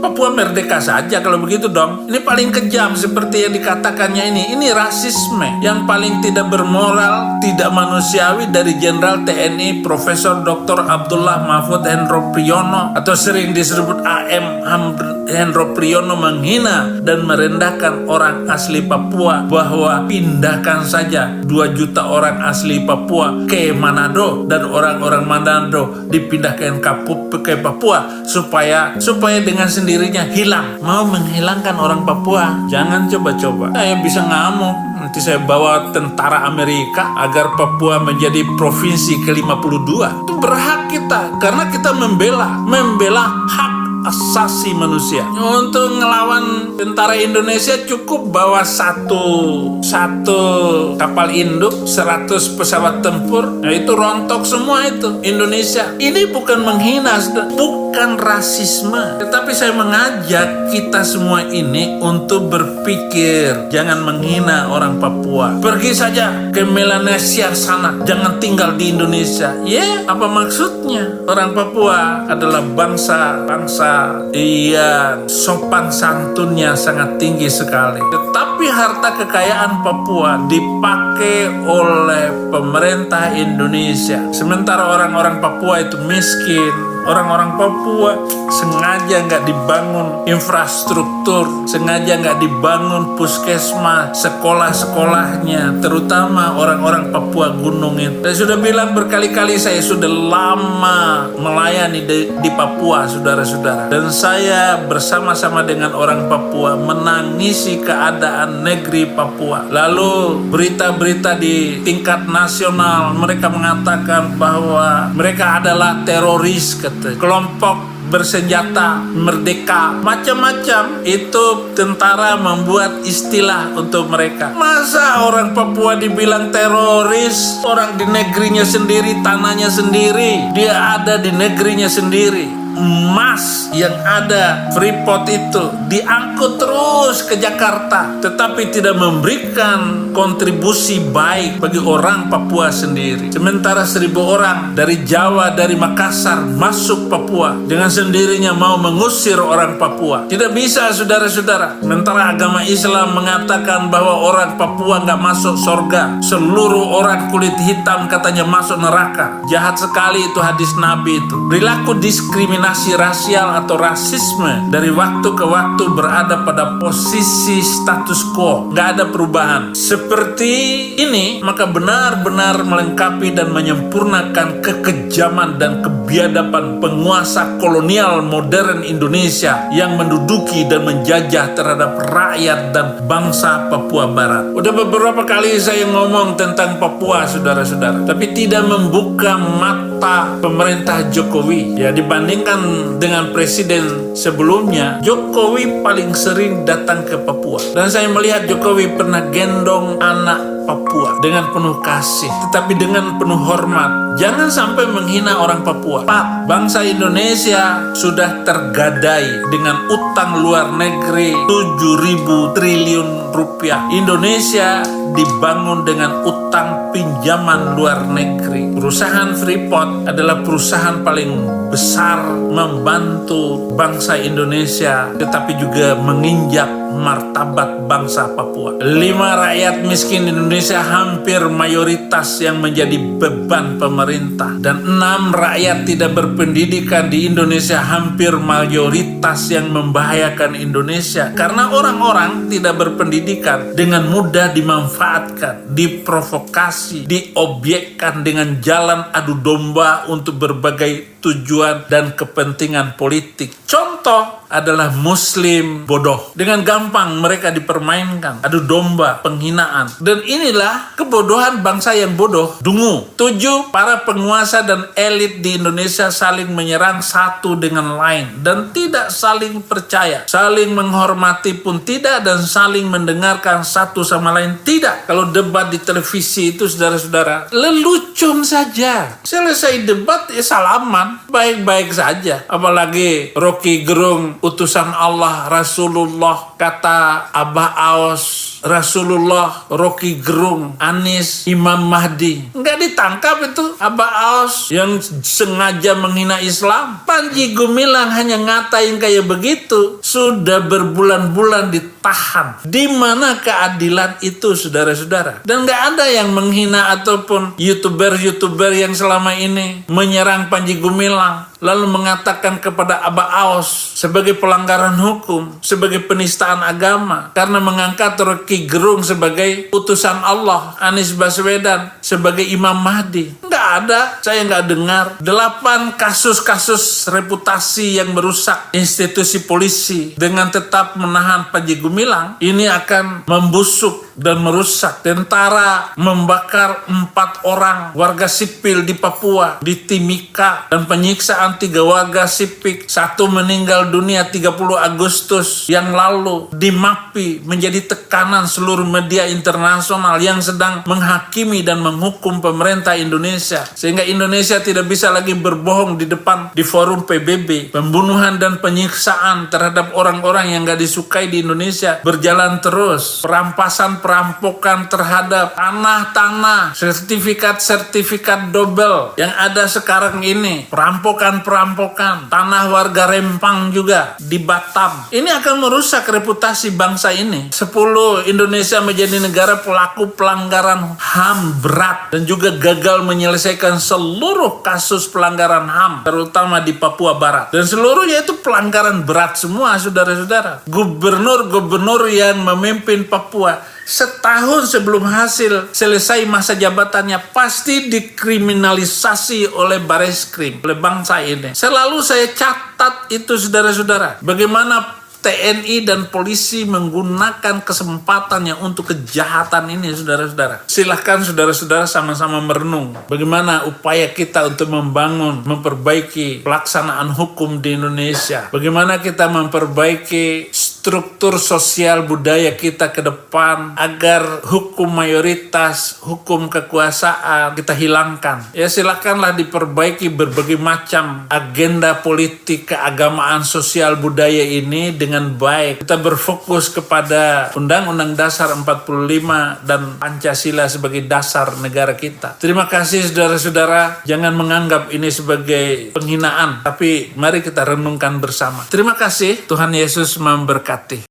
Papua merdeka saja kalau begitu dong. Ini paling kejam seperti yang dikatakannya ini. Ini rasisme yang paling tidak bermoral, tidak manusiawi dari Jenderal TNI Profesor Dr. Abdullah Mahfud Hendro Priyono, atau sering disebut AM Hendro Priyono, menghina dan merendahkan orang asli Papua, bahwa pindahkan saja 2 juta orang asli Papua ke Manado dan orang-orang Manado dipindahkan ke Papua supaya dengan sendirinya hilang. Mau menghilangkan orang Papua? Jangan coba-coba. Saya bisa ngamuk. Nanti saya bawa tentara Amerika agar Papua menjadi provinsi ke-52. Itu berhak kita, karena kita membela hak asasi manusia. Untuk ngelawan tentara Indonesia cukup bawa satu kapal induk, 100 pesawat tempur. Nah, itu rontok semua itu Indonesia. Ini bukan menghina, bukan rasisme, tetapi saya mengajak kita semua ini untuk berpikir. Jangan menghina orang Papua. Pergi saja ke Melanesia sana, jangan tinggal di Indonesia. Apa maksudnya? Orang Papua adalah bangsa yang sopan santunnya sangat tinggi sekali. Tetapi harta kekayaan Papua dipakai oleh pemerintah Indonesia. Sementara orang-orang Papua itu miskin. Orang-orang Papua sengaja nggak dibangun infrastruktur, sengaja nggak dibangun puskesmas, sekolah-sekolahnya, terutama orang-orang Papua gunung itu. Saya sudah bilang berkali-kali, saya sudah lama melayani di Papua, saudara-saudara. Dan saya bersama-sama dengan orang Papua menangisi keadaan negeri Papua. Lalu berita-berita di tingkat nasional, mereka mengatakan bahwa mereka adalah teroris, kelompok bersenjata merdeka, macam-macam. Itu tentara membuat istilah untuk mereka. Masa orang Papua dibilang teroris? Orang di negerinya sendiri, tanahnya sendiri, dia ada di negerinya sendiri. Emas yang ada Freeport itu diangkut terus ke Jakarta, tetapi tidak memberikan kontribusi baik bagi orang Papua sendiri. Sementara 1.000 orang dari Jawa, dari Makassar masuk Papua, dengan sendirinya mau mengusir orang Papua. Tidak bisa, saudara-saudara. Sementara agama Islam mengatakan bahwa orang Papua nggak masuk surga, seluruh orang kulit hitam katanya masuk neraka. Jahat sekali itu hadis Nabi itu. Perilaku diskriminasi rasial atau rasisme dari waktu ke waktu berada pada posisi status quo, nggak ada perubahan. Seperti ini, maka benar-benar melengkapi dan menyempurnakan kekejaman dan kebiadaban penguasa kolonial modern Indonesia yang menduduki dan menjajah terhadap rakyat dan bangsa Papua Barat. Udah beberapa kali saya ngomong tentang Papua, saudara-saudara, tapi tidak membuka mata pemerintah Jokowi. Ya, dibandingkan dengan presiden sebelumnya, Jokowi paling sering datang ke Papua. Dan saya melihat Jokowi pernah gendong anak Papua dengan penuh kasih, tetapi dengan penuh hormat. Jangan sampai menghina orang Papua. Pak, bangsa Indonesia sudah tergadai dengan utang luar negeri 7.000 triliun rupiah. Indonesia dibangun dengan utang pinjaman luar negeri. Perusahaan Freeport adalah perusahaan paling besar membantu bangsa Indonesia, tetapi juga menginjak martabat bangsa Papua. 5 rakyat miskin Indonesia hampir mayoritas yang menjadi beban pemerintah, dan 6 rakyat tidak berpendidikan di Indonesia hampir mayoritas yang membahayakan Indonesia, karena orang-orang tidak berpendidikan dengan mudah dimanfaatkan, diprovokasi, diobjekkan dengan jalan adu domba untuk berbagai tujuan dan kepentingan politik. Contoh adalah Muslim bodoh. Dengan gampang mereka dipermainkan, adu domba, penghinaan. Dan inilah kebodohan bangsa yang bodoh, dungu. 7, para penguasa dan elit di Indonesia saling menyerang satu dengan lain dan tidak saling percaya. Saling menghormati pun tidak, dan saling mendengarkan satu sama lain tidak. Kalau debat di televisi itu, saudara-saudara, lelucon saja. Selesai debat, ya salaman, baik-baik saja. Apalagi Rocky Gerung, utusan Allah, Rasulullah, kata Abah Aos, Rasulullah, Rocky Gerung, Anies, Imam Mahdi. Nggak ditangkap itu Abah Aos yang sengaja menghina Islam. Panji Gumilang hanya ngatain kayak begitu. Sudah berbulan-bulan ditahan. Di mana keadilan itu, saudara-saudara? Dan nggak ada yang menghina ataupun YouTuber yang selama ini menyerang Panji Gumilang, lalu mengatakan kepada Abah Aos sebagai pelanggaran hukum, sebagai penistaan agama, karena mengangkat Rocky Gerung sebagai utusan Allah, Anies Baswedan sebagai Imam Mahdi. Nggak ada, saya nggak dengar. 8 kasus-kasus reputasi yang merusak institusi polisi dengan tetap menahan Panji Gumilang, ini akan membusuk dan merusak. Tentara membakar 4 orang warga sipil di Papua, di Timika, dan penyiksaan 3 warga sipil, 1 meninggal dunia 30 Agustus yang lalu di MAPI, menjadi tekanan seluruh media internasional yang sedang menghakimi dan menghukum pemerintah Indonesia, sehingga Indonesia tidak bisa lagi berbohong di forum PBB. Pembunuhan dan penyiksaan terhadap orang-orang yang gak disukai di Indonesia berjalan terus. Perampokan terhadap tanah-tanah, sertifikat double yang ada sekarang ini, perampokan tanah warga Rempang juga di Batam. Ini akan merusak reputasi bangsa ini. 10, Indonesia menjadi negara pelaku pelanggaran HAM berat dan juga gagal menyelesaikan seluruh kasus pelanggaran HAM, terutama di Papua Barat. Dan seluruhnya itu pelanggaran berat semua, saudara-saudara. Gubernur yang memimpin Papua setahun sebelum hasil selesai masa jabatannya pasti dikriminalisasi oleh Bareskrim, oleh bangsa ini. Selalu saya catat itu, saudara-saudara. Bagaimana TNI dan polisi menggunakan kesempatannya untuk kejahatan ini, saudara-saudara. Silahkan saudara-saudara sama-sama merenung bagaimana upaya kita untuk memperbaiki pelaksanaan hukum di Indonesia. Bagaimana kita memperbaiki struktur sosial budaya kita ke depan agar hukum mayoritas, hukum kekuasaan kita hilangkan. Ya, silakanlah diperbaiki berbagai macam agenda politik, keagamaan, sosial budaya ini dengan baik. Kita berfokus kepada Undang-Undang Dasar 45 dan Pancasila sebagai dasar negara kita. Terima kasih saudara-saudara. Jangan menganggap ini sebagai penghinaan, tapi mari kita renungkan bersama. Terima kasih. Tuhan Yesus memberkati.